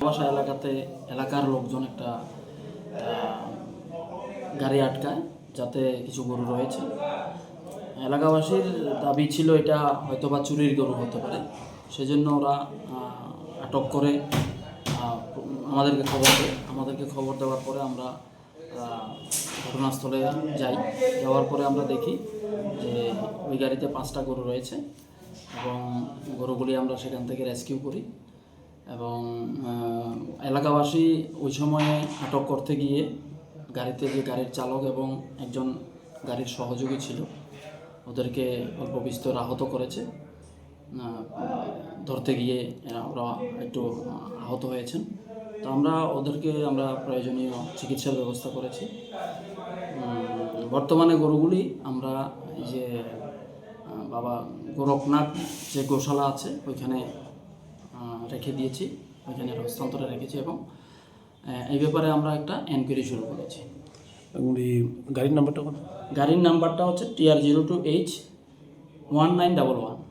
বাসা এলাকার লোকজন একটা গাড়ি আটকায়, যাতে কিছু গরু রয়েছে। এলাকাবাসীর দাবি ছিল এটা হয়তোবা চুরির গরু হতে পারে, সেজন্য ওরা আটক করে আমাদেরকে খবর দেওয়ার পরে আমরা ঘটনাস্থলে যাওয়ার পরে আমরা দেখি যে ওই গাড়িতে 5টা গরু রয়েছে এবং গরুগুলি আমরা সেখান থেকে রেস্কিউ করি। এবং এলাকাবাসী ওই সময়ে আটক করতে গিয়ে গাড়িতে যে গাড়ির চালক এবং একজন গাড়ির সহযোগী ছিল, ওদেরকে অল্প বিস্তর আহত করেছে। ধরতে গিয়ে ওরা একটু আহত হয়েছেন, তো আমরা প্রয়োজনীয় চিকিৎসার ব্যবস্থা করেছি। বর্তমানে গরুগুলি আমরা যে বাবা গোরখনাথ যে গোশালা আছে ওইখানে রেখে দিয়েছি, ওইখানে হস্তান্তরে রেখেছি এবং এই ব্যাপারে আমরা একটা এনকোয়ারি শুরু করেছি। এবং এই গাড়ির নাম্বারটা হচ্ছে TR02H1911।